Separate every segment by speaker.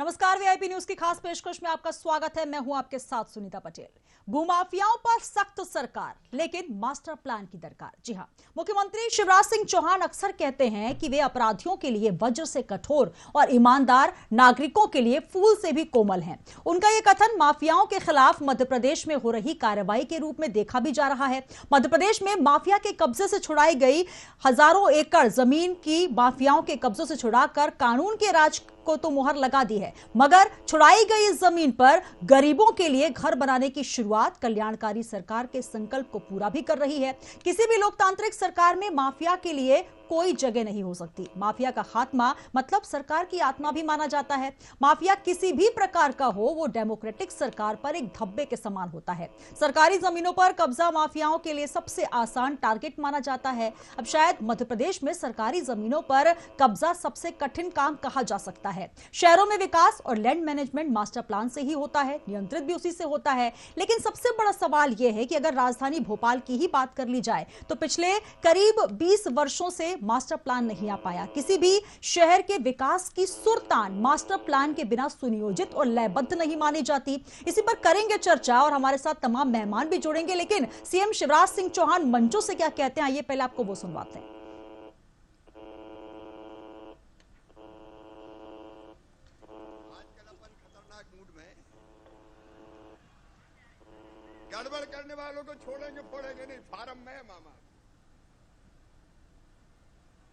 Speaker 1: नमस्कार, VIP news की खास पेशकश में आपका स्वागत है। मैं हूं आपके साथ सुनीता पटेल। भूमाफियाओं पर सख्त सरकार, लेकिन मास्टर प्लान की दरकार। जी हां, मुख्यमंत्री शिवराज सिंह चौहान अक्सर कहते हैं कि वे अपराधियों के लिए वज्र से कठोर और ईमानदार नागरिकों के लिए फूल से भी कोमल हैं। उनका यह कथन माफियाओं के खिलाफ मध्य प्रदेश में हो रही कार्रवाई के रूप में देखा भी जा रहा है। मध्य प्रदेश में माफिया के कब्जे से छुड़ाई गई हजारों एकड़ जमीन की माफियाओं के कब्जों से छुड़ाकर कानून के राज को तो मुहर लगा दी है, मगर छुड़ाई गई इस जमीन पर गरीबों के लिए घर बनाने की शुरुआत कल्याणकारी सरकार के संकल्प को पूरा भी कर रही है। किसी भी लोकतांत्रिक सरकार में माफिया के लिए कोई जगह नहीं हो सकती। माफिया का खात्मा मतलब सरकार की आत्मा भी माना जाता है। माफिया किसी भी प्रकार का हो, वो डेमोक्रेटिक सरकार पर एक धब्बे के समान होता है। सरकारी जमीनों पर कब्जा माफियाओं के लिए सबसे आसान टारगेट माना जाता है। अब शायद मध्य प्रदेश में सरकारी जमीनों पर कब्जा सबसे कठिन काम कहा जा सकता है। शहरों में विकास और लैंड मैनेजमेंट मास्टर प्लान से ही होता है, नियंत्रित भी उसी से होता है। लेकिन सबसे बड़ा सवाल यह है कि अगर राजधानी भोपाल की ही बात कर ली जाए तो पिछले करीब 20 वर्षों से मास्टर प्लान नहीं आ पाया। किसी भी शहर के विकास की सुरतान मास्टर प्लान के बिना सुनियोजित और लयबद्ध नहीं मानी जाती। इसी पर करेंगे चर्चा और हमारे साथ तमाम मेहमान भी जुड़ेंगे। लेकिन सीएम शिवराज सिंह चौहान मंचों से क्या कहते हैं, आइए पहले आपको वो सुनवाते हैं।
Speaker 2: गड़बड़ करने वालों को छोड़ेंगे फोड़ेंगे नहीं, फार्म में है मामा।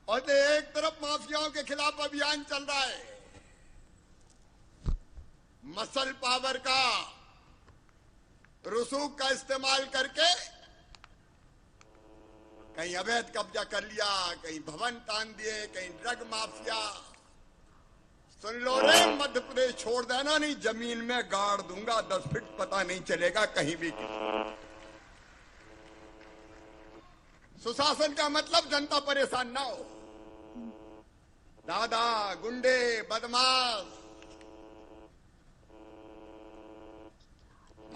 Speaker 2: और तो एक तरफ माफियाओं के खिलाफ अभियान चल रहा है, मसल पावर का रसूख का इस्तेमाल करके कहीं अवैध कब्जा कर लिया, कहीं भवन तान दिए, कहीं ड्रग माफिया। सुन लो रे, मध्य प्रदेश छोड़ देना, नहीं जमीन में गाड़ दूंगा, 10 फीट पता नहीं चलेगा कहीं भी। सुशासन का मतलब जनता परेशान ना हो। दादा गुंडे बदमाश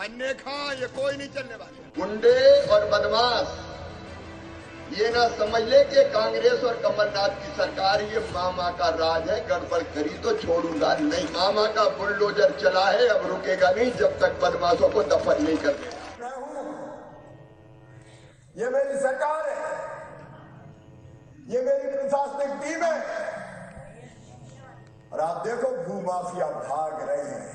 Speaker 2: अन्य खां ये कोई नहीं चलने वाले।
Speaker 3: गुंडे और बदमाश ये ना समझ ले कि कांग्रेस और कमलनाथ की सरकार ये मामा का राज है, गड़बड़ करी तो छोड़ूंगा नहीं। मामा का बुलडोजर चला है, अब रुकेगा नहीं जब तक बदमाशों को दफन नहीं कर देगा।
Speaker 4: ये मेरी सरकार है, ये मेरी प्रशासनिक टीम है और आप देखो भूमाफिया भाग रहे हैं।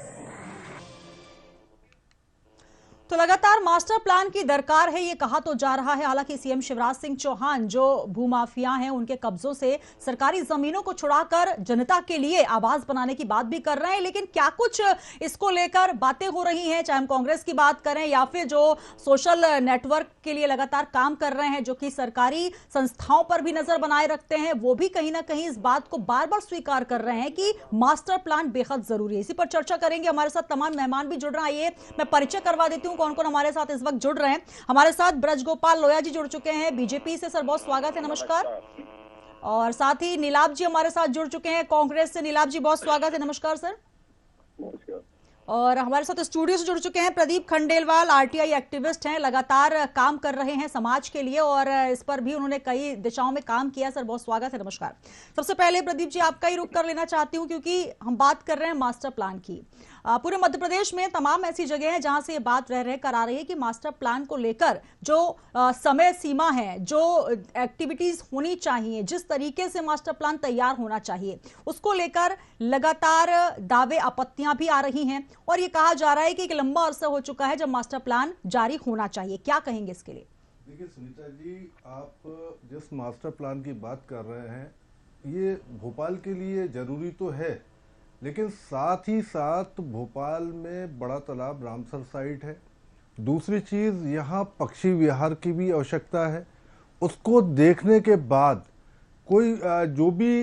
Speaker 1: तो लगातार मास्टर प्लान की दरकार है, ये कहा तो जा रहा है। हालांकि सीएम शिवराज सिंह चौहान जो भूमाफिया हैं उनके कब्जों से सरकारी जमीनों को छुड़ाकर जनता के लिए आवास बनाने की बात भी कर रहे हैं। लेकिन क्या कुछ इसको लेकर बातें हो रही हैं, चाहे हम कांग्रेस की बात करें या फिर जो सोशल नेटवर्क के लिए लगातार काम कर रहे हैं, जो कि सरकारी संस्थाओं पर भी नजर बनाए रखते हैं, वो भी कहीं ना कहीं इस बात को बार बार स्वीकार कर रहे हैं कि मास्टर प्लान बेहद जरूरी है। इसी पर चर्चा करेंगे। हमारे साथ तमाम मेहमान भी जुड़ रहे हैं। आइए मैं परिचय करवा देती हूँ कौन कौन हमारे साथ इस वक्त जुड़ रहे हैं। हमारे साथ ब्रजगोपाल लोया जी जुड़ चुके हैं बीजेपी से, सर बहुत स्वागत है, नमस्कार। और साथ ही नीलाभ जी हमारे साथ जुड़ चुके हैं कांग्रेस से, नीलाभ जी बहुत स्वागत है, नमस्कार सर।
Speaker 5: नमस्कार।
Speaker 1: और हमारे साथ स्टूडियो से जुड़ चुके हैं प्रदीप खंडेलवाल, आरटीआई एक्टिविस्ट हैं, लगातार काम कर रहे हैं समाज के लिए और इस पर भी उन्होंने कई दिशाओं में काम किया। सर बहुत स्वागत है, नमस्कार। सबसे पहले प्रदीप जी आपका ही रुख कर लेना चाहती हूँ क्योंकि हम बात कर रहे हैं मास्टर प्लान की। पूरे मध्य प्रदेश में तमाम ऐसी जगह हैं जहां से ये बात रह कर आ रही है कि मास्टर प्लान को लेकर जो समय सीमा है, जो एक्टिविटीज होनी चाहिए, जिस तरीके से मास्टर प्लान तैयार होना चाहिए, उसको लेकर लगातार दावे आपत्तियां भी आ रही हैं और ये कहा जा रहा है कि एक लंबा अरसा हो चुका है जब मास्टर प्लान जारी होना चाहिए। क्या कहेंगे इसके लिए?
Speaker 5: देखिए सुनीता जी, आप जिस मास्टर प्लान की बात कर रहे हैं ये भोपाल के लिए जरूरी तो है, लेकिन साथ ही साथ भोपाल में बड़ा तालाब रामसर साइट है। दूसरी चीज़ यहाँ पक्षी विहार की भी आवश्यकता है। उसको देखने के बाद कोई जो भी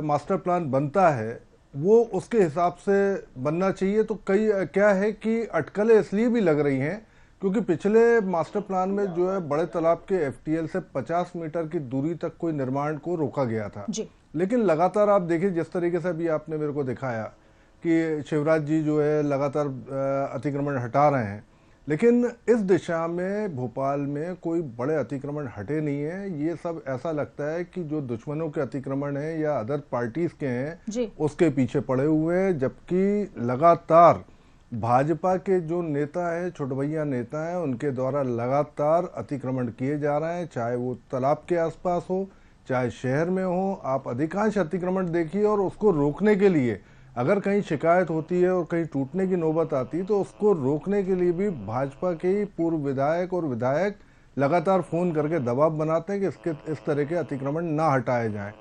Speaker 5: मास्टर प्लान बनता है वो उसके हिसाब से बनना चाहिए। तो कई क्या है कि अटकलें इसलिए भी लग रही हैं क्योंकि पिछले मास्टर प्लान में जो है बड़े तालाब के एफटीएल से 50 मीटर की दूरी तक कोई निर्माण को रोका गया था। लेकिन लगातार आप देखिए जिस तरीके से अभी आपने मेरे को दिखाया कि शिवराज जी जो है लगातार अतिक्रमण हटा रहे हैं, लेकिन इस दिशा में भोपाल में कोई बड़े अतिक्रमण हटे नहीं है। ये सब ऐसा लगता है कि जो दुश्मनों के अतिक्रमण हैं या अदर पार्टीज के हैं उसके पीछे पड़े हुए हैं, जबकि लगातार भाजपा के जो नेता हैं, छोटे भैया नेता हैं, उनके द्वारा लगातार अतिक्रमण किए जा रहे हैं, चाहे वो तालाब के आसपास हो चाहे शहर में हो। आप अधिकांश अतिक्रमण देखिए और उसको रोकने के लिए अगर कहीं शिकायत होती है और कहीं टूटने की नौबत आती है तो उसको रोकने के लिए भी भाजपा के ही पूर्व विधायक और विधायक लगातार फोन करके दबाव बनाते हैं कि इस तरह के अतिक्रमण ना हटाए जाएं।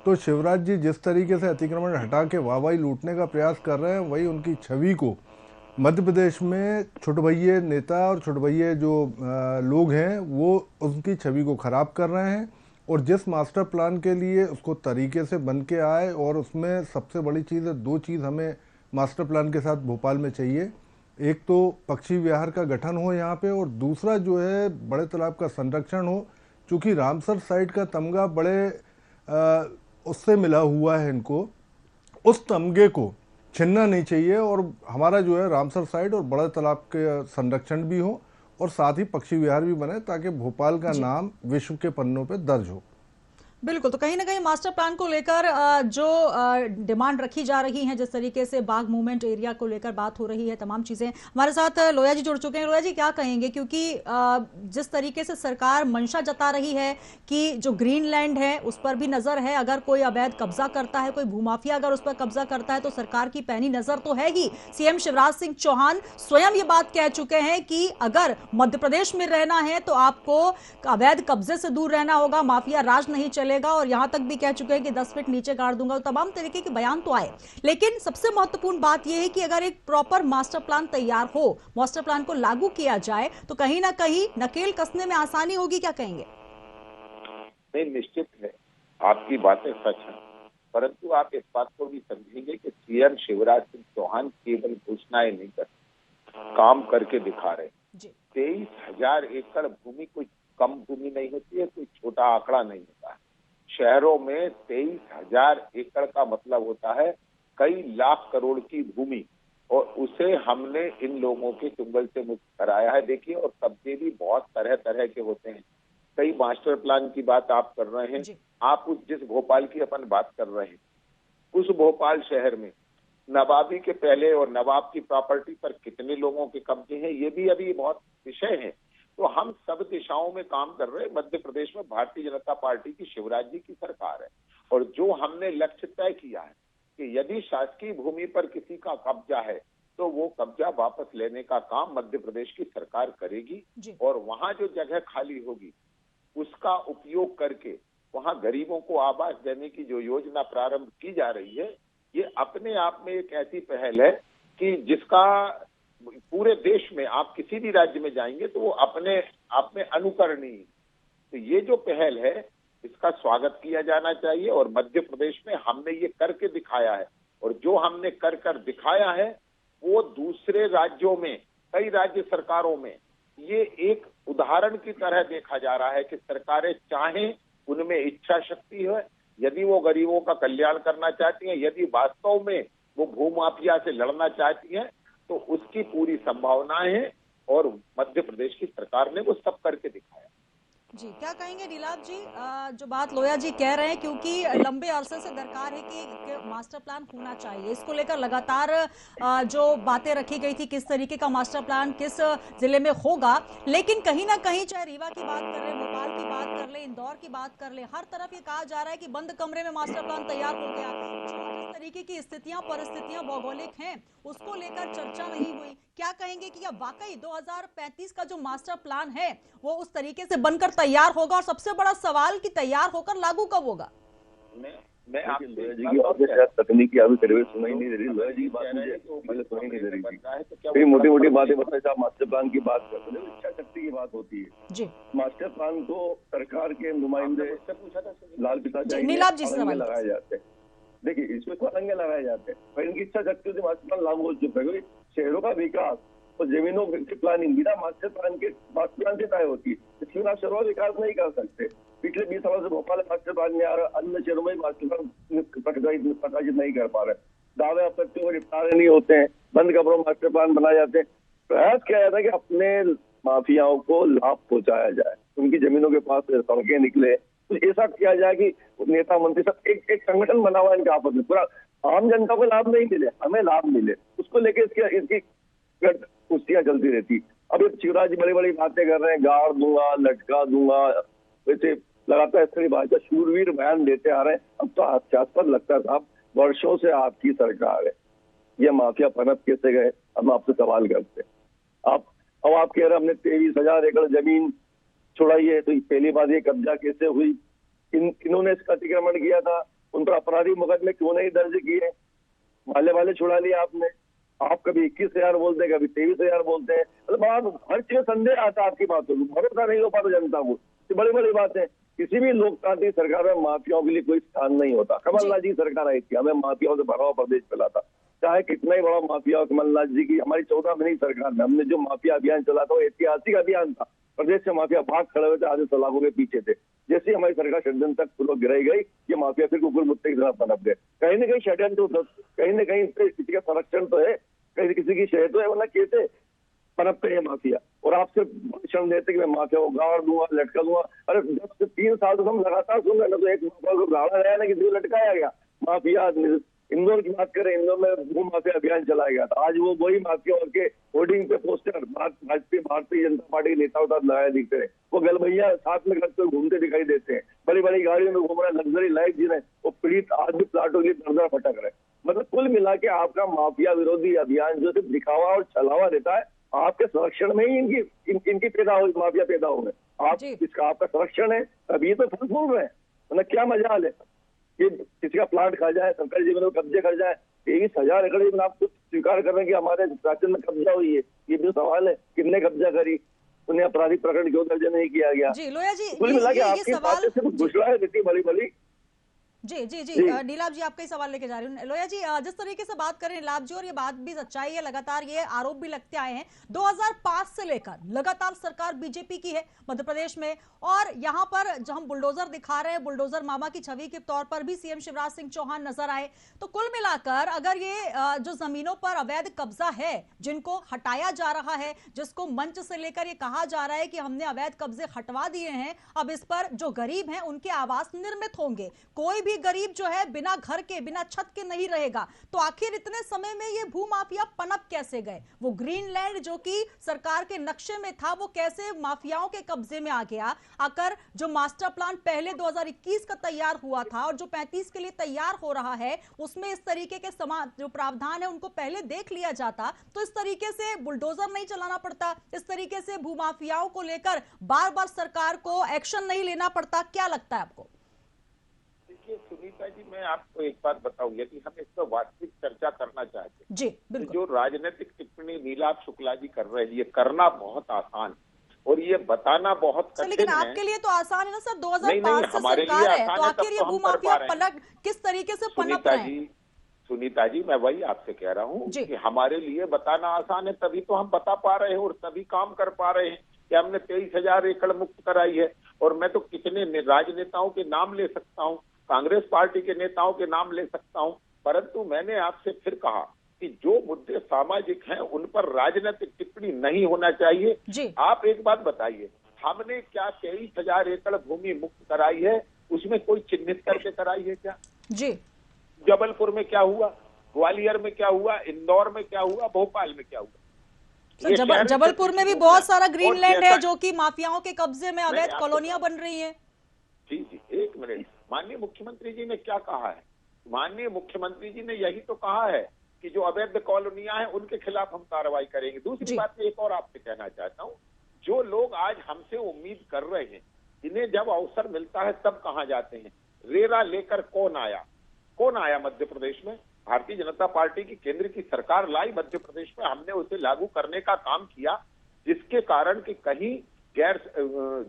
Speaker 5: तो शिवराज जी जिस तरीके से अतिक्रमण हटा के वाहवाही लूटने का प्रयास कर रहे हैं, वही उनकी छवि को मध्य प्रदेश में छोटे भैया नेता और छोटे भैया जो लोग हैं वो उनकी छवि को खराब कर रहे हैं। और जिस मास्टर प्लान के लिए उसको तरीके से बन के आए, और उसमें सबसे बड़ी चीज़ है, दो चीज़ हमें मास्टर प्लान के साथ भोपाल में चाहिए। एक तो पक्षी विहार का गठन हो यहाँ पे, और दूसरा जो है बड़े तालाब का संरक्षण हो। चूँकि रामसर साइड का तमगा बड़े उससे मिला हुआ है, इनको उस तमगे को छीनना नहीं चाहिए, और हमारा जो है रामसर साइड और बड़े तालाब के संरक्षण भी हो और साथ ही पक्षी विहार भी बने, ताकि भोपाल का नाम विश्व के पन्नों पे दर्ज हो।
Speaker 1: बिल्कुल, तो कहीं ना कहीं मास्टर प्लान को लेकर जो डिमांड रखी जा रही है, जिस तरीके से बाग मूवमेंट एरिया को लेकर बात हो रही है, तमाम चीजें, हमारे साथ लोया जी जुड़ चुके हैं। लोया जी क्या कहेंगे, क्योंकि जिस तरीके से सरकार मंशा जता रही है कि जो ग्रीन लैंड है उस पर भी नजर है, अगर कोई अवैध कब्जा करता है, कोई भूमाफिया अगर उस पर कब्जा करता है तो सरकार की पैनी नजर तो है ही। सीएम शिवराज सिंह चौहान स्वयं ये बात कह चुके हैं कि अगर मध्य प्रदेश में रहना है तो आपको अवैध कब्जे से दूर रहना होगा, माफिया राज नहीं चले, और यहां तक भी कह चुके हैं कि 10 फीट नीचे गाड़ दूंगा। तो तमाम तरीके के बयान तो आए, लेकिन सबसे महत्वपूर्ण बात यह है कि अगर एक प्रॉपर मास्टर प्लान तैयार हो, मास्टर प्लान को लागू किया जाए तो कहीं ना कहीं नकेल कसने में आसानी होगी। क्या कहेंगे?
Speaker 6: नहीं, निश्चित है, आपकी बातें सच हैं, परंतु आप इस बात को भी समझेंगे कि सीएम शिवराज सिंह चौहान केवल घोषणाएं नहीं करते, काम करके दिखा रहे। 23,000 एकड़ भूमि कोई कम भूमि नहीं होती है, कोई छोटा आंकड़ा नहीं होता है। शहरों में 23,000 एकड़ का मतलब होता है कई लाख करोड़ की भूमि, और उसे हमने इन लोगों के चुंगल से मुक्त कराया है। देखिए, और कब्जे भी बहुत तरह तरह के होते हैं। कई मास्टर प्लान की बात आप कर रहे हैं, आप उस जिस भोपाल की अपन बात कर रहे हैं, उस भोपाल शहर में नवाबी के पहले और नवाब की प्रॉपर्टी पर कितने लोगों के कब्जे हैं, ये भी अभी बहुत विषय है। तो हम सब दिशाओं में काम कर रहे हैं। मध्य प्रदेश में भारतीय जनता पार्टी की शिवराज जी की सरकार है, और जो हमने लक्ष्य तय किया है कि यदि शासकीय भूमि पर किसी का कब्जा है तो वो कब्जा वापस लेने का काम मध्य प्रदेश की सरकार करेगी, और वहां जो जगह खाली होगी उसका उपयोग करके वहां गरीबों को आवास देने की जो योजना प्रारंभ की जा रही है, ये अपने आप में एक ऐसी पहल है कि जिसका पूरे देश में आप किसी भी राज्य में जाएंगे तो वो अपने आप में अनुकरणीय। तो ये जो पहल है इसका स्वागत किया जाना चाहिए, और मध्य प्रदेश में हमने ये करके दिखाया है, और जो हमने कर दिखाया है वो दूसरे राज्यों में, कई राज्य सरकारों में ये एक उदाहरण की तरह देखा जा रहा है कि सरकारें चाहें, उनमें इच्छा शक्ति है, यदि वो गरीबों का कल्याण करना चाहती हैं, यदि वास्तव में वो भूमाफिया से लड़ना चाहती हैं, तो उसकी पूरी संभावनाएं हैं, और मध्य प्रदेश की सरकार ने वो सब करके दिखाया।
Speaker 1: जी, क्या कहेंगे नीलाभ जी, जो बात लोया जी कह रहे हैं, क्योंकि लंबे अरसे से दरकार है कि मास्टर प्लान होना चाहिए, इसको लेकर लगातार जो बातें रखी गई थी किस तरीके का मास्टर प्लान किस जिले में होगा, लेकिन कहीं ना कहीं चाहे रीवा की बात कर ले, भोपाल की बात कर ले, इंदौर की बात कर ले, हर तरफ ये कहा जा रहा है कि बंद कमरे में मास्टर प्लान तैयार हो गया। जिस तरीके की स्थितियां परिस्थितियां भौगोलिक हैं उसको लेकर चर्चा नहीं हुई। क्या कहेंगे कि अब वाकई 2035 का जो मास्टर प्लान है वो उस तरीके से बनकर तैयार होगा, और सबसे बड़ा सवाल कि तैयार होकर लागू कब होगा?
Speaker 7: मैं तकनीकी अभी सर्वे सुनाई नहीं दे रही, लोया जी की बात मुझे सुनाई नहीं दे रही थी। मोटी मोटी बातें बताए, आप मास्टर प्लान की बात करते हैं, इच्छा शक्ति की बात होती है जी। मास्टर प्लान को सरकार के नुमाइंदे लाल पिताजी लगाए जाते हैं। देखिए, इसमें तो रंगे लगाए जाते हैं, पर इनकी इच्छा शक्ति से मास्टर प्लान लागू हो चुका है। शहरों का विकास और जमीनों की प्लानिंग बिना मास्टर प्लान से तय होती है, इसलिए आप शहरों का विकास नहीं कर सकते। पिछले 20 सालों से भोपाल मास्टर प्लान नहीं आ रहा, अन्य शहरों में मास्टर प्लान प्रकाशित नहीं कर पा रहे, दावे आपत्तियों को निपटारे नहीं होते हैं, बंद कमरों मास्टर प्लान बनाए जाते हैं। प्रयास किया जाता है कि अपने माफियाओं को लाभ पहुंचाया जाए, उनकी जमीनों के पास सड़कें निकले, कुछ ऐसा किया जाए कि नेता मंत्री सब एक संगठन बना हुआ है इनके आपस में, पूरा आम जनता को लाभ नहीं मिले, हमें लाभ मिले, उसको लेके इसकी कुश्तियां चलती रहती। अब ये शिवराज जी बड़ी बड़ी बातें कर रहे हैं, गाड़ दूंगा, लटका दूंगा, वैसे लगातार इस तरह भाजपा शूरवीर बयान देते आ रहे हैं। अब तो हास्यास्पद लगता है साहब, वर्षों से आपकी सरकार है, ये माफिया पनप कैसे गए? हम आपसे सवाल करते हैं। अब आप कह रहे हमने 23,000 एकड़ जमीन छुड़ाई है, तो पहली बात ये कब्जा कैसे हुई? इन्होंने इसका अतिक्रमण किया था, उन पर आपराधिक मुकदमे क्यों नहीं दर्ज किए? वाले छुड़ा लिए आपने। आप कभी 21,000 बोलते हैं, कभी 23,000 बोलते हैं, मतलब हर चीज संदेह आता है आपकी बातों को, भरोसा नहीं हो पाता जनता को। बड़ी बड़ी बात है। किसी भी लोकतांत्रिक सरकार में माफियाओं के लिए कोई स्थान नहीं होता। कमलनाथ जी सरकार आई थी, हमें माफियाओं से भरा हुआ प्रदेश फैला था, चाहे कितना ही बड़ा माफिया हो। कमलनाथ जी की हमारी 14 महीने की सरकार में हमने जो माफिया अभियान चला था वो ऐतिहासिक अभियान था। प्रदेश से माफिया भाग खड़े हुए थे, आधे सलाखों के पीछे थे। जैसे ही हमारी सरकार षड्यंत्र पूर्वक गिराई गई, ये माफिया फिर कुकुर मुत्ते की तरह पनप गए। कहीं न कहीं षड्यंत्र, कहीं न कहीं किसी का संरक्षण तो है, कहीं किसी की शहर तो है, वरना कैसे पनपते हैं माफिया? और आपसे भाषण देते कि मैं माफिया को गाड़ दूंगा, लटका दूंगा। अरे 10 से 3 साल तो हम लगातार सुन रहे, ना तो एक माफिया को गाड़ा गया, ना किसी को लटकाया गया। माफिया इंदौर की बात करें, इंदौर में भू माफिया अभियान चलाया गया था। आज वो वही माफिया के होर्डिंग पे पोस्टर भारतीय जनता पार्टी के नेता लगाए दिखते हैं। वो गल भैया साथ में करते हुए घूमते दिखाई देते हैं, बड़ी बड़ी गाड़ियों में घूम रहे हैं, लग्जरी लाइफ जी रहे हैं। वो पीड़ित आज भी प्लाटों के लिए दरदर भटक रहे हैं। मतलब कुल मिला के आपका माफिया विरोधी अभियान जो सिर्फ दिखावा और छलावा देता है, आपके संरक्षण में ही इनकी पैदा हो, माफिया पैदा हो गए। इसका आपका संरक्षण है, अभी तो फल फूल रहे हैं। मतलब क्या मजाल है कि किसी का प्लाट खा जाए, सरकारी जमीनों में कब्जे कर जाए। 23,000 एकड़ जमीन आप खुद स्वीकार कर रहे हैं कि हमारे शासन में कब्जा हुई है। ये भी सवाल है, किसने कब्जा करी, उन्हें आपराधिक प्रकरण क्यों दर्ज नहीं किया गया?
Speaker 1: जी लोया जी,
Speaker 7: कुल मिला के आपकी बातें सिर्फ घोषणाएं देती बड़ी बड़ी।
Speaker 1: जी नीलाभ जी आपका ही सवाल लेके जा रही हूँ। लोया जी, जिस तरीके से बात करें नीलाभ जी, और ये बात भी सच्चाई है, लगातार ये आरोप भी लगते आए हैं 2005 से लेकर लगातार सरकार बीजेपी की है मध्य प्रदेश में, और यहाँ पर जो हम बुलडोजर दिखा रहे हैं, बुलडोजर मामा की छवि के तौर पर भी सीएम शिवराज सिंह चौहान नजर आए। तो कुल मिलाकर अगर ये जो जमीनों पर अवैध कब्जा है जिनको हटाया जा रहा है, जिसको मंच से लेकर ये कहा जा रहा है कि हमने अवैध कब्जे हटवा दिए हैं, अब इस पर जो गरीब हैं उनके आवास निर्मित होंगे, कोई भी गरीब जो है बिना घर के बिना छत के नहीं रहेगा। तो आखिर इतने समय में ये भू माफिया पनप कैसे गए? वो ग्रीनलैंड जो कि सरकार के नक्शे में था, वो कैसे माफियाओं के कब्जे में आ गया? आकर जो मास्टर प्लान पहले 2021 का तैयार हुआ था और जो 35 के लिए तैयार हो रहा है, उसमें इस तरीके के जो प्रावधान है उनको पहले देख लिया जाता तो इस तरीके से बुलडोजर नहीं चलाना पड़ता, इस तरीके से भू माफियाओं को लेकर बार बार सरकार को एक्शन नहीं लेना पड़ता। क्या लगता है आपको?
Speaker 6: सुनीता जी, मैं आपको एक बात बताऊं, यदि हम इस पर वास्तविक चर्चा करना चाहते हैं,
Speaker 1: जी बिल्कुल,
Speaker 6: तो जो राजनीतिक टिप्पणी नीलाभ शुक्ला जी कर रहे हैं, ये करना बहुत आसान है और ये बताना बहुत कठिन है।
Speaker 1: लेकिन आपके लिए तो आसान है ना सर, 2005 से सरकार है, तो आखिर ये भूमाफिया पलट किस तरीके से पनप रहे हैं?
Speaker 6: सुनीता जी, मैं वही आपसे कह रहा हूँ कि हमारे लिए बताना आसान है, तभी तो हम बता पा रहे हैं और तभी काम कर पा रहे हैं कि हमने 23,000 एकड़ मुक्त कराई है। और मैं तो कितने राजनेताओं के नाम ले सकता हूँ, कांग्रेस पार्टी के नेताओं के नाम ले सकता हूं, परंतु मैंने आपसे फिर कहा कि जो मुद्दे सामाजिक हैं उन पर राजनीतिक टिप्पणी नहीं होना चाहिए। आप एक बात बताइए, हमने क्या 23,000 एकड़ भूमि मुक्त कराई है, उसमें कोई चिन्हित करके कराई है क्या?
Speaker 1: जी,
Speaker 6: जबलपुर में क्या हुआ, ग्वालियर में क्या हुआ, इंदौर में क्या हुआ, भोपाल में क्या हुआ?
Speaker 1: जबलपुर में भी बहुत सारा ग्रीनलैंड है जो कि माफियाओं के कब्जे में अवैध कॉलोनियां बन रही है।
Speaker 6: जी, एक मिनट, माननीय मुख्यमंत्री जी ने क्या कहा है? माननीय मुख्यमंत्री जी ने यही तो कहा है कि जो अवैध कॉलोनियां हैं उनके खिलाफ हम कार्रवाई करेंगे। दूसरी बात एक और आपसे कहना चाहता हूं, जो लोग आज हमसे उम्मीद कर रहे हैं, इन्हें जब अवसर मिलता है तब कहां जाते हैं? रेरा लेकर कौन आया मध्य प्रदेश में? भारतीय जनता पार्टी की केंद्र की सरकार लाई मध्य प्रदेश में, हमने उसे लागू करने का काम किया, जिसके कारण कि कहीं गैर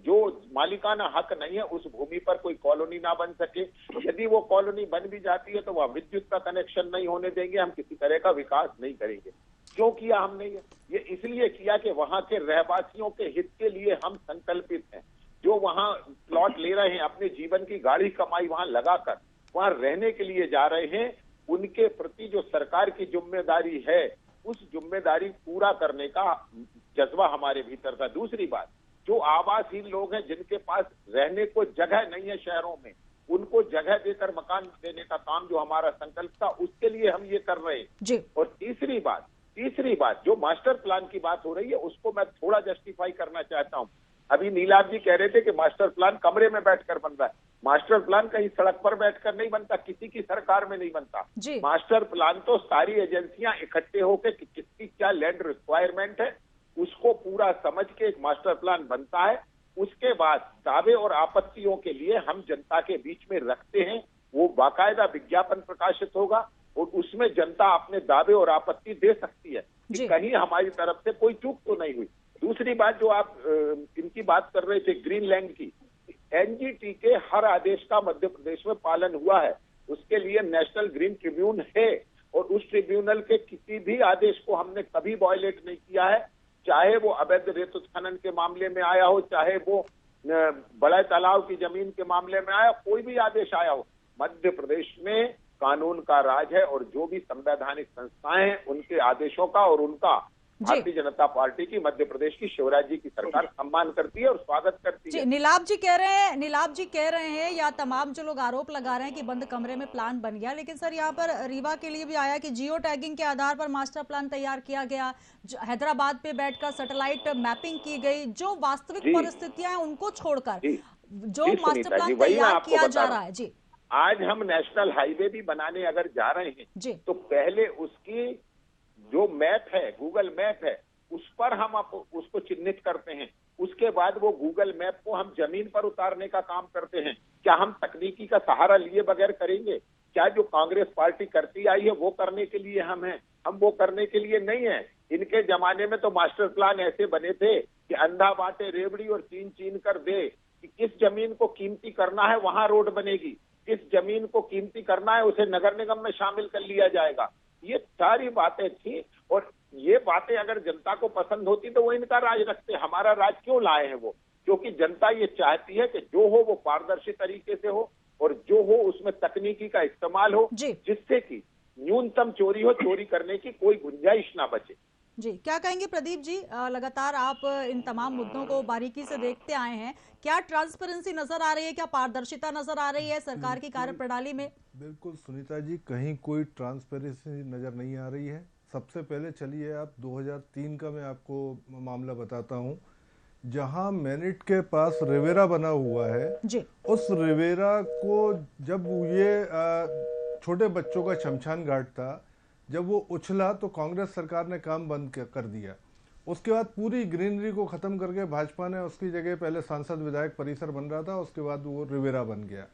Speaker 6: जो मालिकाना हक नहीं है उस भूमि पर कोई कॉलोनी ना बन सके। यदि वो कॉलोनी बन भी जाती है तो वह विद्युत का कनेक्शन नहीं होने देंगे, हम किसी तरह का विकास नहीं करेंगे। क्यों किया हमने ये इसलिए किया कि वहां के रहवासियों के हित के लिए हम संकल्पित हैं। जो वहां प्लॉट ले रहे हैं, अपने जीवन की गाढ़ी कमाई वहां लगाकर वहां रहने के लिए जा रहे हैं, उनके प्रति जो सरकार की जिम्मेदारी है उस जिम्मेदारी पूरा करने का जज्बा हमारे भीतर था। दूसरी बात, जो आवासहीन लोग हैं, जिनके पास रहने को जगह नहीं है शहरों में, उनको जगह देकर मकान देने का काम जो हमारा संकल्प था, उसके लिए हम ये कर रहे हैं। और तीसरी बात जो मास्टर प्लान की बात हो रही है, उसको मैं थोड़ा जस्टिफाई करना चाहता हूँ। अभी नीलाभ जी कह रहे थे कि मास्टर प्लान कमरे में बैठकर बन रहा है। मास्टर प्लान कहीं सड़क पर बैठकर नहीं बनता, किसी की सरकार में नहीं बनता। मास्टर प्लान तो सारी एजेंसियां इकट्ठे होकर किसकी क्या लैंड रिक्वायरमेंट है, उसको पूरा समझ के एक मास्टर प्लान बनता है। उसके बाद दावे और आपत्तियों के लिए हम जनता के बीच में रखते हैं, वो बाकायदा विज्ञापन प्रकाशित होगा और उसमें जनता अपने दावे और आपत्ति दे सकती है कि कहीं हमारी तरफ से कोई चूक तो नहीं हुई। दूसरी बात जो आप इनकी बात कर रहे थे ग्रीनलैंड की, एनजीटी के हर आदेश का मध्य प्रदेश में पालन हुआ है। उसके लिए नेशनल ग्रीन ट्रिब्यून है और उस ट्रिब्यूनल के किसी भी आदेश को हमने कभी वायलेट नहीं किया है, चाहे वो अवैध रेत उत्खनन के मामले में आया हो, चाहे वो बड़े तालाब की जमीन के मामले में आया, कोई भी आदेश आया हो। मध्य प्रदेश में कानून का राज है और जो भी संवैधानिक संस्थाएं हैं उनके आदेशों का और उनका भारतीय जनता पार्टी की, मध्य प्रदेश की शिवराज जी की सरकार सम्मान करती है और स्वागत करती है।
Speaker 1: नीलाभ जी कह रहे हैं या तमाम जो लोग आरोप लगा रहे हैं कि बंद कमरे में प्लान बन गया, लेकिन सर यहाँ पर रीवा के लिए भी आया कि जियो टैगिंग के आधार पर मास्टर प्लान तैयार किया गया, हैदराबाद पे बैठकर सैटेलाइट मैपिंग की गई, जो वास्तविक परिस्थितियां हैं उनको छोड़कर जो मास्टर प्लान तैयार किया जा रहा है। जी,
Speaker 6: आज हम नेशनल हाईवे भी बनाने अगर जा रहे हैं तो पहले उसकी जो मैप है, गूगल मैप है, उस पर हम उसको चिन्हित करते हैं। उसके बाद वो गूगल मैप को हम जमीन पर उतारने का काम करते हैं। क्या हम तकनीकी का सहारा लिए बगैर करेंगे? क्या जो कांग्रेस पार्टी करती आई है वो करने के लिए हम हैं? हम वो करने के लिए नहीं है। इनके जमाने में तो मास्टर प्लान ऐसे बने थे कि अंधा बांटे रेवड़ी और चीन चीन कर दे, कि किस जमीन को कीमती करना है वहां रोड बनेगी, किस जमीन को कीमती करना है उसे नगर निगम में शामिल कर लिया जाएगा। ये सारी बातें थी और ये बातें अगर जनता को पसंद होती तो वो इनका राज रखते। हमारा राज क्यों लाए हैं वो? क्योंकि जनता ये चाहती है कि जो हो वो पारदर्शी तरीके से हो और जो हो उसमें तकनीकी का इस्तेमाल हो, जिससे कि न्यूनतम चोरी हो, चोरी करने की कोई गुंजाइश ना बचे।
Speaker 1: जी, क्या कहेंगे प्रदीप जी? लगातार आप इन तमाम मुद्दों को बारीकी से देखते आए हैं, क्या ट्रांसपेरेंसी नजर आ रही है, क्या पारदर्शिता नजर आ रही है सरकार की कार्यप्रणाली में?
Speaker 5: बिल्कुल सुनीता जी, कहीं कोई ट्रांसपेरेंसी नजर नहीं आ रही है। सबसे पहले चलिए आप 2003 का मैं आपको मामला बताता हूँ, जहाँ मैनिट के पास रिवेरा बना हुआ है जी। उस रिवेरा को जब ये छोटे बच्चों का शमशान घाट था, जब वो उछला तो कांग्रेस सरकार ने काम बंद कर दिया। उसके बाद पूरी ग्रीनरी को खत्म करके भाजपा ने उसकी जगह, पहले सांसद विधायक परिसर बन रहा था, उसके बाद वो रिवेरा बन गया।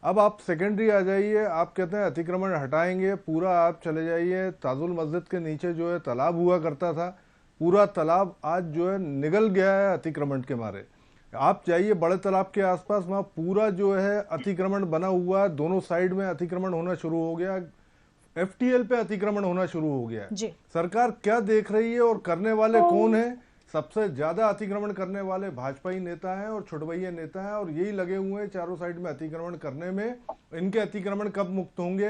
Speaker 5: अब आप सेकेंडरी आ जाइए, आप कहते हैं अतिक्रमण हटाएंगे, पूरा आप चले जाइए ताजुल मस्जिद के नीचे जो है तालाब हुआ करता था, पूरा तालाब आज जो है निगल गया है अतिक्रमण के मारे। आप जाइए बड़े तालाब के आसपास, वहाँ पूरा जो है अतिक्रमण बना हुआ है, दोनों साइड में अतिक्रमण होना शुरू हो गया, FTL पे अतिक्रमण होना शुरू हो गया। सरकार क्या देख रही है और करने वाले कौन है? सबसे ज्यादा अतिक्रमण करने वाले भाजपाई नेता हैं और छुटभैया नेता हैं, और यही लगे हुए हैं चारों साइड में अतिक्रमण करने में। इनके अतिक्रमण कब मुक्त होंगे?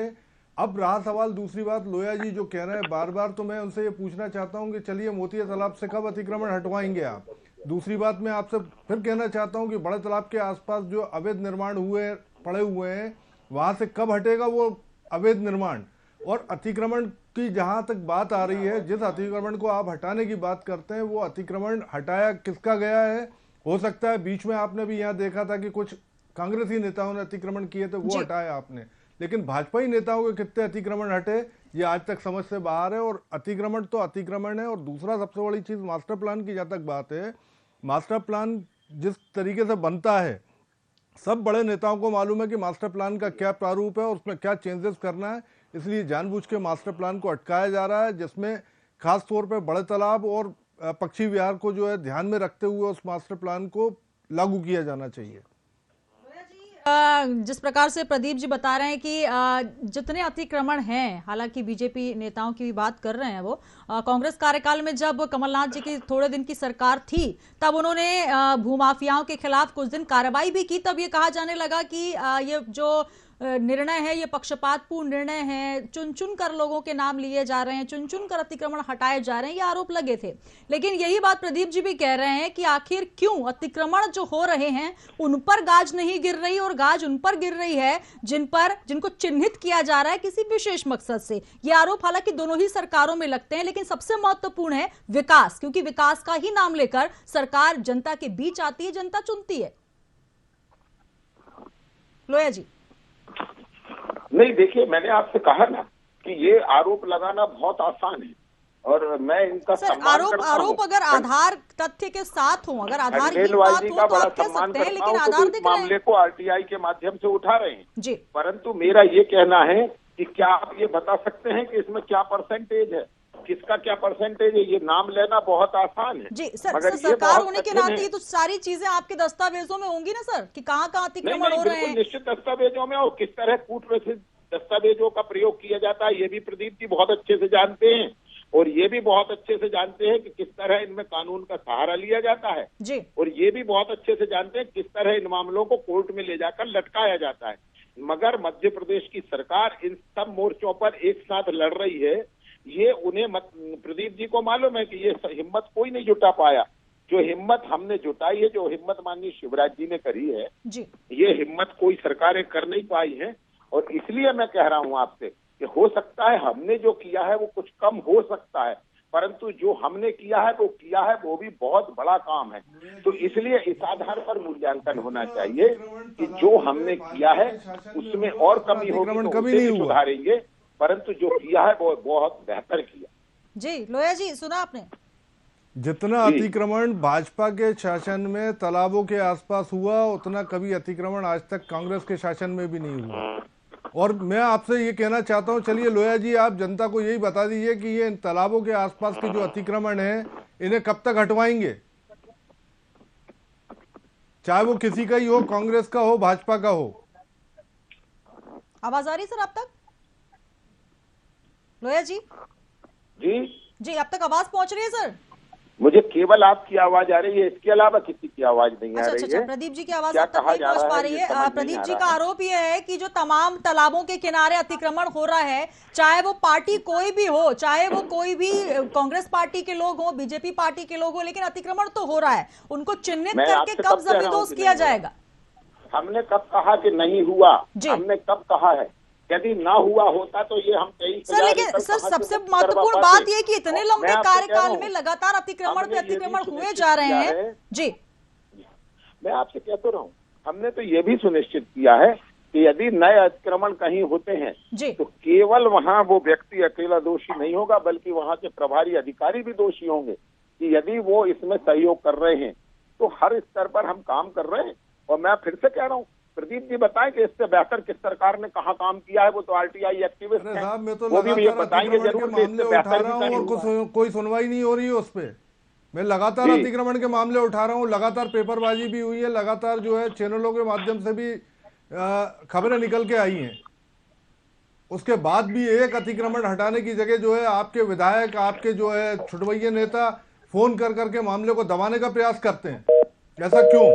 Speaker 5: अब रहा सवाल दूसरी बात, लोया जी जो कह रहे हैं बार बार, तो मैं उनसे ये पूछना चाहता हूं कि चलिए मोतिया तालाब से कब अतिक्रमण हटवाएंगे आप? दूसरी बात मैं आपसे फिर कहना चाहता हूँ कि बड़े तालाब के आसपास जो अवैध निर्माण हुए पड़े हुए हैं, वहां से कब हटेगा वो अवैध निर्माण? और अतिक्रमण की जहां तक बात आ रही है, जिस अतिक्रमण को आप हटाने की बात करते हैं, वो अतिक्रमण हटाया किसका गया है? हो सकता है बीच में आपने भी यहाँ देखा था कि कुछ कांग्रेसी नेताओं ने अतिक्रमण किए थे, वो हटाया आपने, लेकिन भाजपाई नेताओं के कितने अतिक्रमण हटे ये आज तक समझ से बाहर है। और अतिक्रमण तो अतिक्रमण है। और दूसरा सबसे बड़ी चीज मास्टर प्लान की जहां तक बात है, मास्टर प्लान जिस तरीके से बनता है, सब बड़े नेताओं को मालूम है कि मास्टर प्लान का क्या प्रारूप है और उसमें क्या चेंजेस करना है, इसलिए जानबूझ के मास्टर प्लान को अटकाया जा रहा है, जिसमें खास तौर पर बड़े तालाब और पक्षी विहार को जो है ध्यान में रखते हुए उस मास्टर प्लान को लागू किया जाना चाहिए।
Speaker 1: जिस प्रकार से प्रदीप जी बता रहे हैं कि जितने अतिक्रमण हैं, हालांकि बीजेपी नेताओं की भी बात कर रहे हैं, वो कांग्रेस कार्यकाल में जब कमलनाथ जी की थोड़े दिन की सरकार थी, तब उन्होंने भूमाफियाओं के खिलाफ कुछ दिन कार्रवाई भी की। तब ये कहा जाने लगा कि ये जो निर्णय है, ये पक्षपातपूर्ण निर्णय है, चुन चुन कर लोगों के नाम लिए जा रहे हैं, चुन चुन कर अतिक्रमण हटाए जा रहे हैं, ये आरोप लगे थे। लेकिन यही बात प्रदीप जी भी कह रहे हैं कि आखिर क्यों अतिक्रमण जो हो रहे हैं उन पर गाज नहीं गिर रही और गाज उन पर गिर रही है जिनको चिन्हित किया जा रहा है किसी विशेष मकसद से। ये आरोप हालांकि दोनों ही सरकारों में लगते हैं, लेकिन सबसे महत्वपूर्ण है विकास, क्योंकि विकास का ही नाम लेकर सरकार जनता के बीच आती है, जनता चुनती है। लोया जी।
Speaker 6: नहीं, देखिए, मैंने आपसे कहा ना कि ये आरोप लगाना बहुत आसान है और मैं इनका सम्मान करता हूं।
Speaker 1: आरोप अगर आधार तथ्य के साथ हो, अगर आधार की बात हो तो आप कह सकते हैं, लेकिन आधार दिख रहे हैं।
Speaker 6: मामले को आरटीआई के माध्यम से उठा रहे हैं
Speaker 1: जी,
Speaker 6: परंतु मेरा ये कहना है कि क्या आप ये बता सकते हैं कि इसमें क्या परसेंटेज है, किसका क्या परसेंटेज है? ये नाम लेना बहुत आसान है
Speaker 1: जी सर, सरकार होने के नाते तो सारी चीजें आपके दस्तावेजों में होंगी ना सर, कि कहाँ अतिक्रमण हो रहे हैं।
Speaker 6: निश्चित दस्तावेजों में, और किस तरह कूटनीतिक दस्तावेजों का प्रयोग किया जाता है ये भी प्रदीप जी बहुत अच्छे से जानते हैं, और ये भी बहुत अच्छे से जानते हैं कि किस तरह इनमें कानून का सहारा लिया जाता है
Speaker 1: जी,
Speaker 6: और ये भी बहुत अच्छे से जानते हैं किस तरह इन मामलों को कोर्ट में ले जाकर लटकाया जाता है। मगर मध्य प्रदेश की सरकार इन सब मोर्चों पर एक साथ लड़ रही है। ये उन्हें प्रदीप जी को मालूम है कि ये हिम्मत कोई नहीं जुटा पाया। जो हिम्मत हमने जुटाई है, जो हिम्मत माननीय शिवराज जी ने करी है
Speaker 1: जी,
Speaker 6: ये हिम्मत कोई सरकारें कर नहीं पाई है। और इसलिए मैं कह रहा हूं आपसे कि हो सकता है हमने जो किया है वो कुछ कम हो सकता है, परंतु जो हमने किया है वो भी बहुत बड़ा काम है। तो इसलिए इस आधार पर मूल्यांकन होना चाहिए कि जो हमने किया है उसमें और कमी होगी तो उसे भी सुधारेंगे, परंतु जो किया है वो बहुत बेहतर किया।
Speaker 1: जी लोया जी, सुना आपने?
Speaker 5: जितना अतिक्रमण भाजपा के शासन में तालाबों के आसपास हुआ उतना कभी अतिक्रमण आज तक कांग्रेस के शासन में भी नहीं हुआ। और मैं आपसे ये कहना चाहता हूं, चलिए लोया जी आप जनता को यही बता दीजिए कि ये तालाबों के आसपास के जो अतिक्रमण है इन्हें कब तक हटवाएंगे, चाहे वो किसी का ही हो, कांग्रेस का हो, भाजपा का हो।
Speaker 1: आवाज आ रही सर आप तक? लोया जी जी, अब तक आवाज पहुंच रही है सर?
Speaker 6: मुझे केवल आपकी आवाज आ रही है, इसके अलावा किसी की आवाज नहीं आ रही है।
Speaker 1: प्रदीप जी की आवाज अब तक नहीं पहुंच पा रही है। प्रदीप जी का आरोप यह है कि जो तमाम तालाबों के किनारे अतिक्रमण हो रहा है, चाहे वो पार्टी कोई भी हो, चाहे वो कोई भी कांग्रेस पार्टी के लोग हो, बीजेपी पार्टी के लोग हो, लेकिन अतिक्रमण तो हो रहा है। उनको चिन्हित करके कब जमींदोज किया जाएगा?
Speaker 6: हमने कब कहा कि नहीं हुआ? हमने कब कहा है? यदि ना हुआ होता तो ये हम
Speaker 1: सर, लेकिन सर सबसे महत्वपूर्ण बात ये कि इतने लंबे कार्यकाल में लगातार अतिक्रमण पे अतिक्रमण हुए जा रहे हैं। जी,
Speaker 6: मैं आपसे कहता रहा हूँ, हमने तो ये भी सुनिश्चित किया है कि यदि नए अतिक्रमण कहीं होते हैं तो केवल वहाँ वो व्यक्ति अकेला दोषी नहीं होगा, बल्कि वहाँ के प्रभारी अधिकारी भी दोषी होंगे कि यदि वो इसमें सहयोग कर रहे हैं। तो हर स्तर पर हम काम कर रहे हैं। और मैं फिर से कह रहा हूँ, प्रदीप जी बताएं कि इससे बेहतर किस सरकार ने कहाँ काम किया है। वो तो आरटीआई एक्टिविस्ट हैं,
Speaker 5: मैं तो
Speaker 6: वो भी ये बताएंगे जरूर कि इससे बेहतर
Speaker 5: और कोई सुनवाई नहीं हो रही है उस पर। मैं लगातार अतिक्रमण के मामले उठा रहा हूँ, लगातार पेपरबाजी भी हुई है, लगातार जो है चैनलों के माध्यम से भी खबरें निकल के आई हैं। उसके बाद भी एक अतिक्रमण हटाने की जगह जो है आपके विधायक, आपके जो है छुटवैये नेता फोन कर करके मामले को दबाने का प्रयास करते हैं। ऐसा क्यों?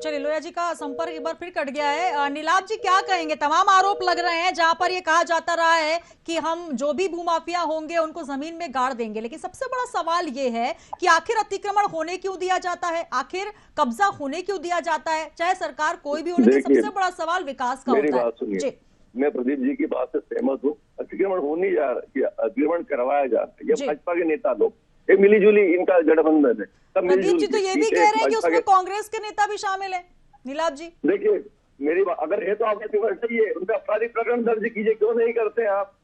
Speaker 1: चलिए, लोया जी का संपर्क एक बार फिर कट गया है। नीलाभ जी क्या कहेंगे? तमाम आरोप लग रहे हैं जहां पर ये कहा जाता रहा है कि हम जो भी भूमाफिया होंगे उनको जमीन में गाड़ देंगे, लेकिन सबसे बड़ा सवाल ये है कि आखिर अतिक्रमण होने क्यों दिया जाता है, आखिर कब्जा होने क्यों दिया जाता है, चाहे सरकार कोई भी हो, लेकिन सबसे बड़ा सवाल विकास का होता है। जी,
Speaker 7: मैं प्रदीप जी की बात से सहमत हूँ। अतिक्रमण होने जा रहा है, अतिक्रमण करवाया जा रहा है, ये भाजपा के नेता लोग, ये मिलीजुली इनका गठबंधन है।
Speaker 1: प्रदीप जी तो ये भी कह रहे हैं कि उसमें कांग्रेस के नेता भी शामिल है। नीलाभ जी
Speaker 7: देखिए, मेरी बात अगर है तो आप सही है, उनका आपराधिक प्रकरण दर्ज कीजिए, क्यों नहीं करते आप?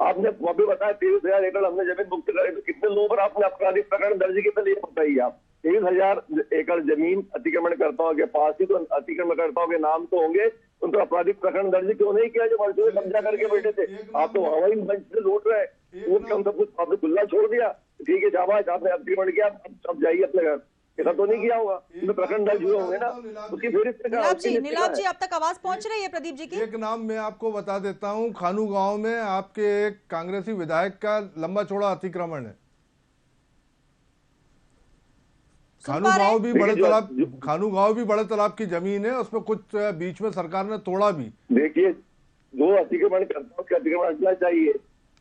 Speaker 7: आपने अभी बताया 23,000 एकड़ हमने जमीन मुक्त कराई, तो कितने लोगों पर आपने आपराधिक प्रकरण दर्ज किया पहले ये बताइए आप। 23,000 एकड़ जमीन अतिक्रमणकर्ताओं के पास ही, तो अतिक्रमणकर्ताओं के नाम तो होंगे, उन पर आपराधिक प्रकरण दर्ज क्यों नहीं किया जो मजदूर कब्जा करके बैठे थे? आप तो हवाई मंच से लूट रहे, हम सब कुछ आपने खुला छोड़ दिया। ठीक है, जाबाज, आपने अतिक्रमण किया, अब जाइए अपने घर। ऐसा तो नहीं किया होगा, प्रकरण दर्ज हुए होंगे ना उसकी।
Speaker 1: नीलाभ जी अब तक आवाज पहुंच रही है प्रदीप जी की?
Speaker 5: एक नाम मैं आपको बता देता हूं, खानू गांव में आपके एक कांग्रेसी विधायक का लंबा चौड़ा अतिक्रमण है। खानू गांव भी बड़े तालाब की जमीन है, उसमें कुछ बीच में सरकार ने तोड़ा भी।
Speaker 7: देखिए, जो अतिक्रमण करता है उसका अतिक्रमण हटना चाहिए,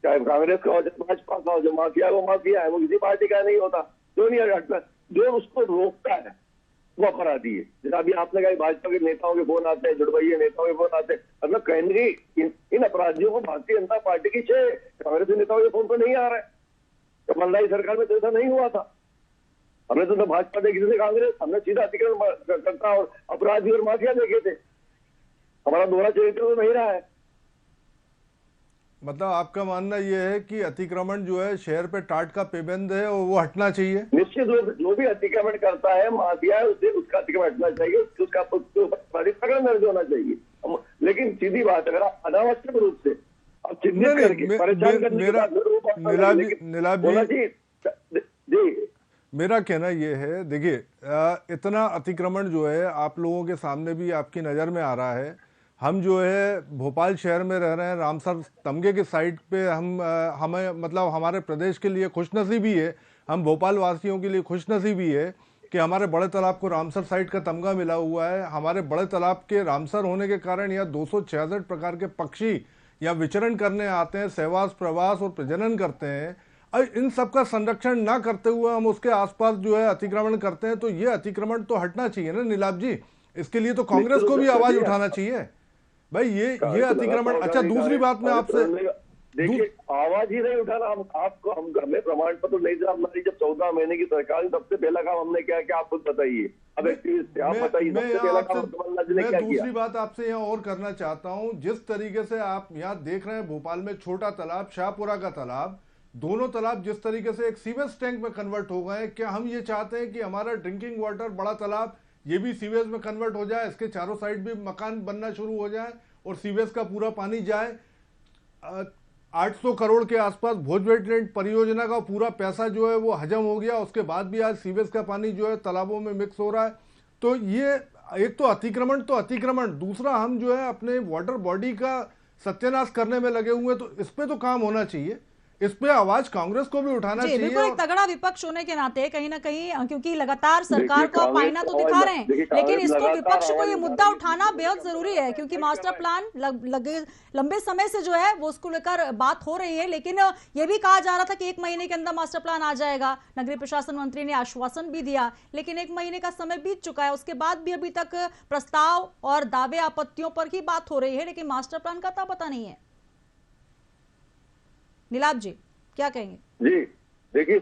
Speaker 7: चाहे कांग्रेस का हो चाहे भाजपा का हो। जो माफिया वो माफिया है, वो किसी पार्टी का नहीं होता, क्यों नहीं हटता? जो उसको रोकता है वो अपराधी है। जैसे अभी आपने कहा भाजपा के नेताओं के फोन आते हैं, जुड़वैया नेताओं के फोन आते हैं, मतलब कहेंगे इन अपराधियों को भारतीय जनता पार्टी की छे, कांग्रेस के नेताओं के फोन तो नहीं आ रहा है। कमलनाथ सरकार में तो ऐसा नहीं हुआ था। हमने तो भाजपा देखी थी, कांग्रेस, हमने सीधा अतिक्रमण करता और अपराधी और माफिया देखे थे। हमारा दोहरा चरित्र तो नहीं रहा है।
Speaker 5: मतलब आपका मानना यह है कि अतिक्रमण जो है शहर पे टाट का पेबंद है और वो हटना चाहिए।
Speaker 7: निश्चित रूप से जो भी अतिक्रमण करता है माफिया है, उसे उसका अतिक्रमण हटना चाहिए, उसका प्रकरण दर्ज होना चाहिए। लेकिन सीधी बात, अगर आप अनावश्यक रूप से अब चिन्हित करके परेशान करने की बात जी,
Speaker 5: मेरा कहना यह है, देखिए इतना अतिक्रमण जो है आप लोगों के सामने भी आपकी नज़र में आ रहा है। हम जो है भोपाल शहर में रह रहे हैं, रामसर तमगे के साइड पे हमें मतलब हमारे प्रदेश के लिए खुशनसीबी है, हम भोपाल वासियों के लिए खुशनसीबी है कि हमारे बड़े तालाब को रामसर साइड का तमगा मिला हुआ है। हमारे बड़े तालाब के रामसर होने के कारण यहाँ 266 प्रकार के पक्षी यहाँ विचरण करने आते हैं, सहवास प्रवास और प्रजनन करते हैं। और इन सब का संरक्षण ना करते हुए हम उसके आसपास जो है अतिक्रमण करते हैं, तो ये अतिक्रमण तो हटना चाहिए ना नीलाभ जी। इसके लिए तो कांग्रेस को भी आवाज उठाना चाहिए भाई। ये अतिक्रमण। अच्छा, दूसरी बात मैं आपसे,
Speaker 7: देखिए आवाज ही नहीं उठाना। हमें प्रमाण पत्र नहीं था हमारी, जब 14 महीने की सरकार, सबसे पहला काम हमने क्या किया आप खुद बताइए। अब आप बताइए,
Speaker 5: मैं दूसरी बात आपसे यहाँ और करना चाहता हूँ। जिस तरीके से आप यहाँ देख रहे हैं भोपाल में छोटा तालाब, शाहपुरा का तालाब, दोनों तालाब जिस तरीके से एक सीवेज टैंक में कन्वर्ट हो गए, क्या हम ये चाहते हैं कि हमारा ड्रिंकिंग वाटर बड़ा तालाब ये भी सीवेज में कन्वर्ट हो जाए, इसके चारों साइड भी मकान बनना शुरू हो जाए और सीवेज का पूरा पानी जाए? 800 करोड़ के आसपास भोज वेटलैंड परियोजना का पूरा पैसा जो है वो हजम हो गया, उसके बाद भी आज सीवेज का पानी जो है तालाबों में मिक्स हो रहा है। तो ये एक तो अतिक्रमण, दूसरा हम जो है अपने वाटर बॉडी का सत्यानाश करने में लगे हुए हैं। तो इस पे तो काम होना चाहिए, इस पे आवाज कांग्रेस को भी उठाना चाहिए।
Speaker 1: बिल्कुल, एक तगड़ा विपक्ष होने के नाते कहीं ना कहीं, क्योंकि लगातार सरकार को आप आईना तो दिखा रहे हैं, लेकिन इसको विपक्ष को ये मुद्दा उठाना बेहद जरूरी है, क्योंकि मास्टर प्लान लंबे समय से जो है वो उसको लेकर बात हो रही है। लेकिन ये भी कहा जा रहा था कि 1 महीने के अंदर मास्टर प्लान आ जाएगा, नगरीय प्रशासन मंत्री ने आश्वासन भी दिया, लेकिन 1 महीने का समय बीत चुका है, उसके बाद भी अभी तक प्रस्ताव और दावे आपत्तियों पर ही बात हो रही है, लेकिन मास्टर प्लान का पता नहीं है। नीलाभ जी क्या कहेंगे?
Speaker 7: जी देखिए,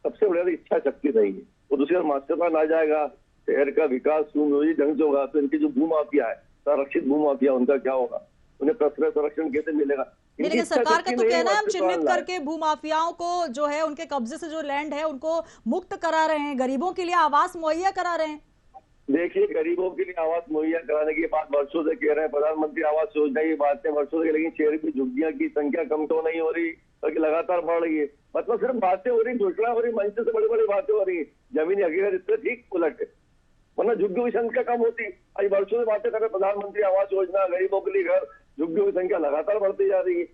Speaker 7: सबसे बड़ी इच्छा शक्ति नहीं है, और दूसरी बार मास्टर प्लान आ जाएगा, शहर का विकास सुनियोजित ढंग से होगा, तो इनके जो भूमाफिया है, संरक्षित भूमाफिया, उनका क्या होगा? उन्हें प्रश्न संरक्षण कैसे मिलेगा?
Speaker 1: लेकिन सरकार का तो कहना है हम चिन्हित करके भूमाफियाओं को जो है उनके कब्जे से जो लैंड है उनको मुक्त करा रहे हैं, गरीबों के लिए आवास मुहैया करा रहे हैं।
Speaker 7: देखिए, गरीबों के लिए आवास मुहैया कराने की बात वर्षों से कह रहे हैं, प्रधानमंत्री आवास योजना की बातें वर्षों से, लेकिन शहर की झुग्गियां की संख्या कम तो नहीं हो रही, बल्कि लगातार बढ़ रही है। मतलब सिर्फ बातें हो रही, घोषणा हो रही, मंच से बड़ी बड़ी बातें हो रही है, जमीनी हकीकत इससे ठीक उलट है। वरना झुग्गियों की संख्या कम होती। आज वर्षों से बातें कर रहे, प्रधानमंत्री आवास योजना, गरीबों के लिए घर, झुग्गियों की संख्या लगातार बढ़ती जा रही है।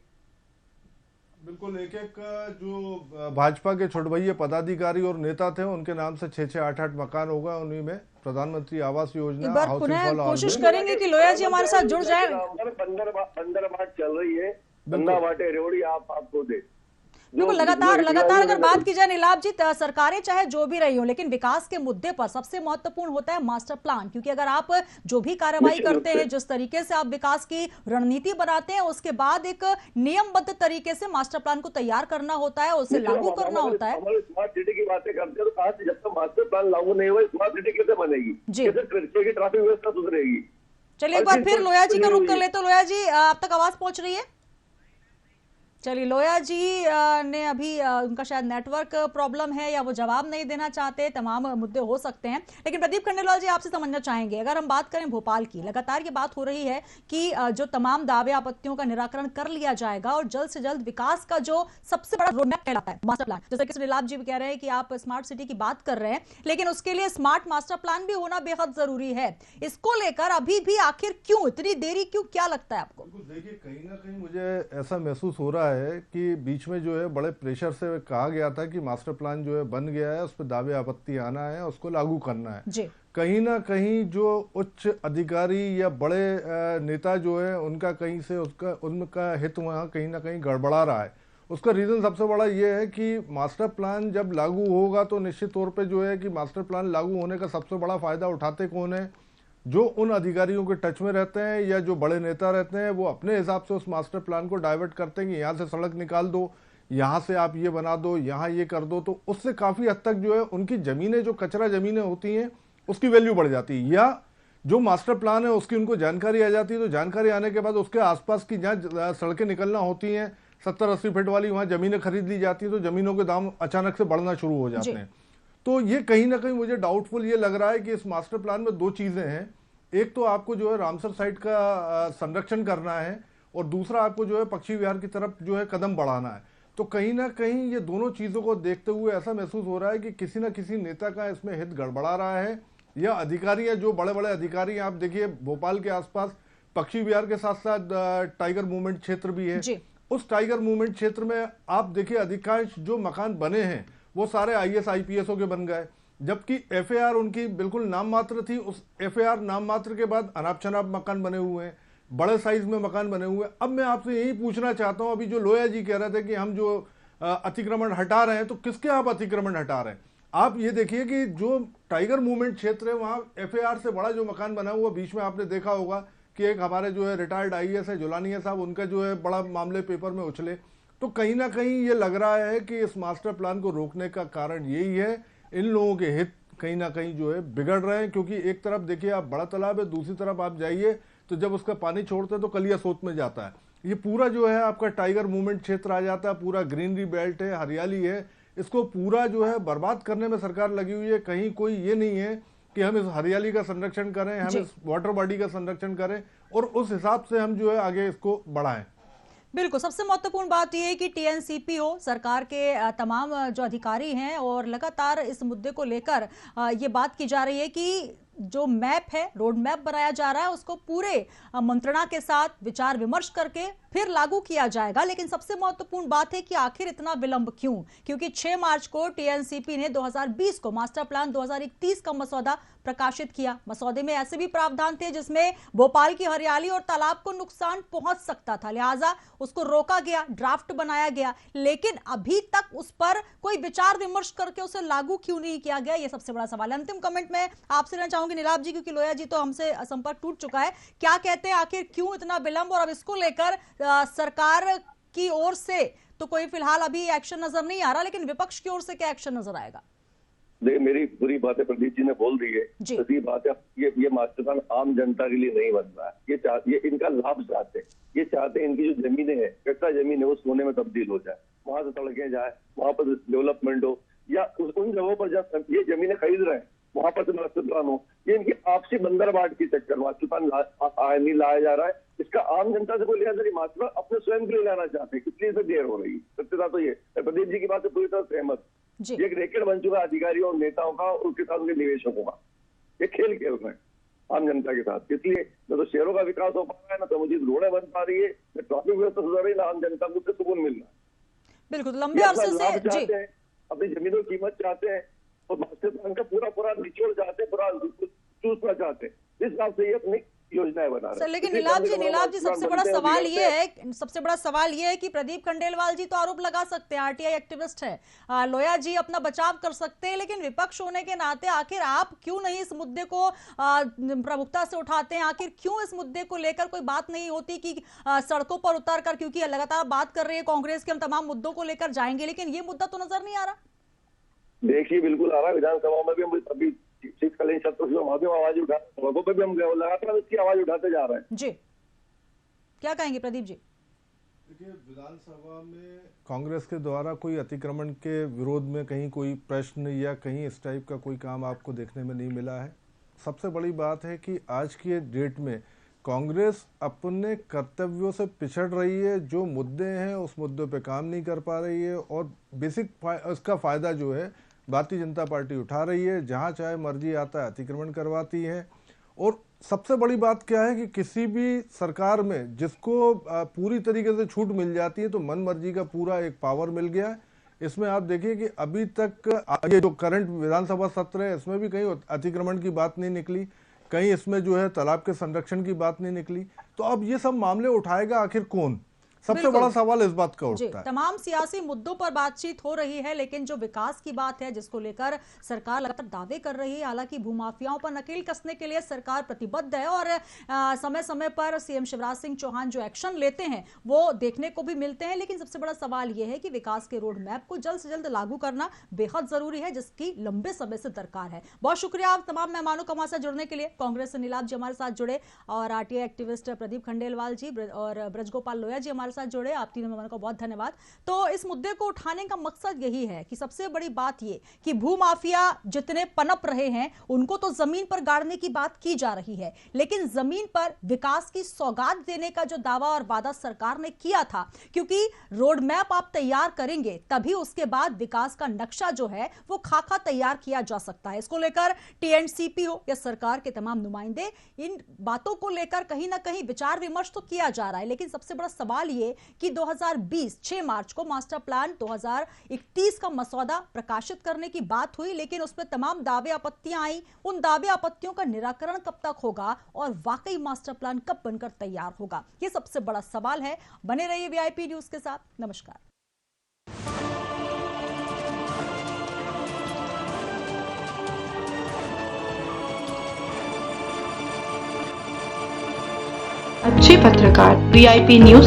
Speaker 5: बिल्कुल, एक जो भाजपा के छोटभैया पदाधिकारी और नेता थे उनके नाम से 6-6, 8-8 मकान होगा, उन्हीं में प्रधानमंत्री आवास योजना।
Speaker 1: पुनः कोशिश करेंगे कि लोया जी हमारे साथ जुड़ जाए।
Speaker 7: बंदर बाट चल रही है, बंदा बाटे रेवड़ी आपको दे।
Speaker 1: बिल्कुल, लगातार अगर बात की जाए नीलाभ जी, सरकारें चाहे जो भी रही हो, लेकिन विकास के मुद्दे पर सबसे महत्वपूर्ण होता है मास्टर प्लान, क्योंकि अगर आप जो भी कार्रवाई करते हैं, जिस तरीके से आप विकास की रणनीति बनाते हैं, उसके बाद एक नियमबद्ध तरीके से मास्टर प्लान को तैयार करना होता है, उसे लागू करना होता है।
Speaker 7: स्मार्ट सिटी की बातें करते हैं, तो कहां से जब तक मास्टर प्लान लागू नहीं हुआ स्मार्ट सिटी कैसे बनेगी? कैसे ट्रैफिक व्यवस्था सुधरेगी?
Speaker 1: चलिए एक बार फिर लोया जी का रुख कर ले। तो लोया जी आप तक आवाज पहुंच रही है? चलिए, लोया जी ने अभी उनका शायद नेटवर्क प्रॉब्लम है या वो जवाब नहीं देना चाहते, तमाम मुद्दे हो सकते हैं। लेकिन प्रदीप खंडेलवाल जी आपसे समझना चाहेंगे, अगर हम बात करें भोपाल की, लगातार ये बात हो रही है कि जो तमाम दावे आपत्तियों का निराकरण कर लिया जाएगा और जल्द से जल्द विकास का जो सबसे बड़ा रोड मैप कहलाता है मास्टर प्लान, जैसे कि नीलाभ जी भी कह रहे हैं कि आप स्मार्ट सिटी की बात कर रहे हैं, लेकिन उसके लिए स्मार्ट मास्टर प्लान भी होना बेहद जरूरी है। इसको लेकर अभी भी आखिर क्यों इतनी देरी, क्यों, क्या लगता है आपको?
Speaker 5: देखिए, कहीं ना कहीं मुझे ऐसा महसूस हो रहा है कि बीच में जो है बड़े प्रेशर से कहा गया था कि मास्टर प्लान जो है बन गया है, उस पर दावे आपत्ति आना है, उसको लागू करना है
Speaker 1: जी।
Speaker 5: कहीं ना कहीं जो उच्च अधिकारी या बड़े नेता जो है उनका कहीं से उनका हित वहाँ कहीं ना कहीं गड़बड़ा रहा है। उसका रीज़न सबसे बड़ा ये है कि मास्टर प्लान जब लागू होगा तो निश्चित तौर पे जो है कि मास्टर प्लान लागू होने का सबसे बड़ा फ़ायदा उठाते कौन है? जो उन अधिकारियों के टच में रहते हैं या जो बड़े नेता रहते हैं, वो अपने हिसाब से उस मास्टर प्लान को डाइवर्ट करते हैं कि यहाँ से सड़क निकाल दो, यहाँ से आप ये बना दो, यहाँ ये कर दो। तो उससे काफ़ी हद तक जो है उनकी ज़मीनें, जो कचरा ज़मीनें होती हैं, उसकी वैल्यू बढ़ जाती है, या जो मास्टर प्लान है उसकी उनको जानकारी आ जाती है। तो जानकारी आने के बाद उसके आसपास की जहाँ सड़कें निकलना होती हैं 70-80 फीट वाली, वहाँ ज़मीनें खरीद ली जाती हैं, तो ज़मीनों के दाम अचानक से बढ़ना शुरू हो जाते हैं। तो ये कहीं ना कहीं मुझे डाउटफुल ये लग रहा है कि इस मास्टर प्लान में दो चीज़ें हैं। एक तो आपको जो है रामसर साइट का संरक्षण करना है, और दूसरा आपको जो है पक्षी विहार की तरफ जो है कदम बढ़ाना है। तो कहीं ना कहीं ये दोनों चीज़ों को देखते हुए ऐसा महसूस हो रहा है कि किसी न किसी नेता का इसमें हित गड़बड़ा रहा है, या अधिकारी है, जो बड़े बड़े अधिकारी हैं। आप देखिए भोपाल के आसपास पक्षी विहार के साथ साथ टाइगर मूवमेंट क्षेत्र भी है। उस टाइगर मूवमेंट क्षेत्र में आप देखिए अधिकांश जो मकान बने हैं वो सारे IAS IPSओं के बन गए, जबकि FAR उनकी बिल्कुल नाम मात्र थी। उस FAR नाम मात्र के बाद अनाप शनाप मकान बने हुए हैं, बड़े साइज में मकान बने हुए हैं। अब मैं आपसे यही पूछना चाहता हूं, अभी जो लोया जी कह रहे थे कि हम जो अतिक्रमण हटा रहे हैं, तो किसके आप अतिक्रमण हटा रहे हैं? आप ये देखिए कि जो टाइगर मूवमेंट क्षेत्र है वहां FAR से बड़ा जो मकान बना हुआ, बीच में आपने देखा होगा कि एक हमारे जो है रिटायर्ड IAS है जुलानिया साहब, उनका जो है बड़ा मामले पेपर में उछले। तो कहीं ना कहीं ये लग रहा है कि इस मास्टर प्लान को रोकने का कारण यही है, इन लोगों के हित कहीं ना कहीं जो है बिगड़ रहे हैं। क्योंकि एक तरफ देखिए आप बड़ा तालाब है, दूसरी तरफ आप जाइए तो जब उसका पानी छोड़ते हैं तो कलिया सोत में जाता है। ये पूरा जो है आपका टाइगर मूवमेंट क्षेत्र आ जाता है, पूरा ग्रीनरी बेल्ट है, हरियाली है, इसको पूरा जो है बर्बाद करने में सरकार लगी हुई है। कहीं कोई ये नहीं है कि हम इस हरियाली का संरक्षण करें, हम इस वाटर बॉडी का संरक्षण करें और उस हिसाब से हम जो है आगे इसको बढ़ाएं।
Speaker 1: बिल्कुल, सबसे महत्वपूर्ण बात यह है कि TNCPO सरकार के तमाम जो अधिकारी हैं, और लगातार इस मुद्दे को लेकर ये बात की जा रही है कि जो मैप है, रोड मैप बनाया जा रहा है, उसको पूरे मंत्रणा के साथ विचार विमर्श करके फिर लागू किया जाएगा। लेकिन सबसे महत्वपूर्ण बात है कि आखिर इतना विलंब क्यों? क्योंकि 6 मार्च को TNCP ने 2020 को मास्टर प्लान 2031 का मसौदा प्रकाशित किया। मसौदे में ऐसे भी प्रावधान थे जिसमें भोपाल की हरियाली और तालाब को नुकसान पहुंच सकता था, लिहाजा उसको रोका गया, ड्राफ्ट बनाया गया। लेकिन अभी तक उस पर कोई विचार विमर्श करके उसे लागू क्यों नहीं किया गया, यह सबसे बड़ा सवाल है। अंतिम कमेंट में आपसे लेना चाहूंगी नीलाभ जी, क्योंकि लोया जी तो हमसे संपर्क टूट चुका है। क्या कहते हैं, आखिर क्यों इतना विलंब, और अब इसको लेकर सरकार की ओर से तो कोई फिलहाल अभी एक्शन नजर नहीं आ रहा, लेकिन विपक्ष की ओर से क्या एक्शन नजर आएगा?
Speaker 7: देखिए, मेरी पूरी बातें प्रदीप जी ने बोल दी है। सही बात है, ये मास्टर प्लान आम जनता के लिए नहीं बन रहा है। ये इनका लाभ चाहते हैं, ये चाहते हैं इनकी जो जमीनें हैं, कच्चा जमीन है, वो सोने में तब्दील हो जाए, वहां से सड़कें जाए, वहां पर डेवलपमेंट हो, या उन जगहों पर जब ये जमीनें खरीद रहे हैं वहां पर मास्टर प्लान हो। ये इनकी आपसी बंदरबाट की चक्कर मास्टर प्लान नहीं लाया जा रहा है। इसका आम जनता से कोई लिहाजा नहीं, मास्टर प्लान अपने स्वयं के लिए लाना चाहते हैं, इसलिए इसे देर हो रही है। सत्यता तो ये, प्रदीप जी की बात से पूरी तरह सहमत। ये एक रैकेट बन चुका है अधिकारियों और नेताओं का, उनके साथ उनके निवेशकों का। ये खेल खेल रहे हैं आम जनता के साथ। इसलिए न तो शहरों का विकास हो पा रहा है, न तो मुझे रोडें बन पा रही है, न ट्रैफिक व्यवस्था सुधर रही, न आम जनता को उससे सुकून मिल रहा है।
Speaker 1: बिल्कुल, लंबे अरसे से
Speaker 7: चाहते हैं, अपनी जमीनों की कीमत चाहते हैं, और मास्टर प्लान का पूरा निचोड़ चाहते हैं, पूरा चूसना चाहते हैं। इस हिसाब से ये अपनी योजनाएं बना रहे हैं।
Speaker 1: लेकिन नीलाभ जी सबसे बड़ा सवाल ये है कि प्रदीप खंडेलवाल जी तो आरोप लगा सकते हैं, RTI एक्टिविस्ट है, लोया जी अपना बचाव कर सकते हैं, लेकिन विपक्ष होने के नाते आखिर आप क्यों नहीं इस मुद्दे को प्रमुखता से उठाते हैं? आखिर क्यों इस मुद्दे को लेकर कोई बात नहीं होती कि सड़कों पर उतर कर, क्योंकि लगातार बात कर रही है कांग्रेस के, हम तमाम मुद्दों को लेकर जाएंगे, लेकिन ये मुद्दा तो नजर नहीं आ रहा।
Speaker 7: देखिए, बिल्कुल आ रहा है, विधानसभा में भी हम अभी आवाज उठा, लोगों पे भी हम लगातार इसकी आवाज उठाते जा रहे हैं।
Speaker 1: जी, क्या कहेंगे प्रदीप जी?
Speaker 5: देखिए, विधानसभा में कांग्रेस के द्वारा कोई अतिक्रमण के विरोध में कहीं कोई प्रश्न या कहीं इस टाइप का कोई काम आपको देखने में नहीं मिला है। सबसे बड़ी बात है कि आज की डेट में कांग्रेस अपने कर्तव्यों से पिछड़ रही है, जो मुद्दे हैं उस मुद्दों पे काम नहीं कर पा रही है, और बेसिक उसका फायदा जो है भारतीय जनता पार्टी उठा रही है। जहां चाहे मर्जी आता है अतिक्रमण करवाती है, और सबसे बड़ी बात क्या है कि किसी भी सरकार में जिसको पूरी तरीके से छूट मिल जाती है तो मन मर्जी का पूरा एक पावर मिल गया है। इसमें आप देखिए कि अभी तक ये जो करंट विधानसभा सत्र है इसमें भी कहीं अतिक्रमण की बात नहीं निकली, कहीं इसमें जो है तालाब के संरक्षण की बात नहीं निकली। तो अब ये सब मामले उठाएगा आखिर कौन? सबसे बड़ा सवाल इस बात का उठता है।
Speaker 1: तमाम सियासी मुद्दों पर बातचीत हो रही है, लेकिन जो विकास की बात है जिसको लेकर सरकार लगातार दावे कर रही है, हालांकि भूमाफियाओं पर नकेल कसने के लिए सरकार प्रतिबद्ध है और समय समय पर सीएम शिवराज सिंह चौहान जो एक्शन लेते हैं वो देखने को भी मिलते हैं। लेकिन सबसे बड़ा सवाल यह है कि विकास के रोड मैप को जल्द से जल्द लागू करना बेहद जरूरी है, जिसकी लंबे समय से दरकार है। बहुत शुक्रिया आप तमाम मेहमानों का हमारे साथ जुड़ने के लिए। कांग्रेस से नीलाभ जी हमारे साथ जुड़े और आरटीआई एक्टिविस्ट प्रदीप खंडेलवाल जी और ब्रजगोपाल लोया जी हमारे साथ जुड़े। आप तीनों मेहमानों को बहुत धन्यवाद। तो इस मुद्दे को उठाने का मकसद यही है कि सबसे बड़ी बात ये कि भूमाफिया जितने पनप रहे हैं उनको तो जमीन पर गाड़ने की बात की जा रही है, लेकिन जमीन पर विकास की सौगात देने का जो दावा और वादा सरकार ने किया था, क्योंकि रोड मैप आप तैयार करेंगे तभी उसके बाद विकास का नक्शा जो है वो खाका तैयार किया जा सकता है। इसको लेकर टीएनसीपी हो या सरकार के तमाम नुमाइंदे इन बातों को लेकर कहीं ना कहीं विचार विमर्श तो किया जा रहा है, लेकिन सबसे बड़ा सवाल ये कि 2020 6 मार्च को मास्टर प्लान 2031 का मसौदा प्रकाशित करने की बात हुई, लेकिन उसमें तमाम दावे आपत्तियां आई। उन दावे आपत्तियों का निराकरण कब तक होगा और वाकई मास्टर प्लान कब बनकर तैयार होगा, यह सबसे बड़ा सवाल है। बने रहिए वीआईपी न्यूज के साथ। नमस्कार।
Speaker 8: अच्छे पत्रकार वीआईपी न्यूज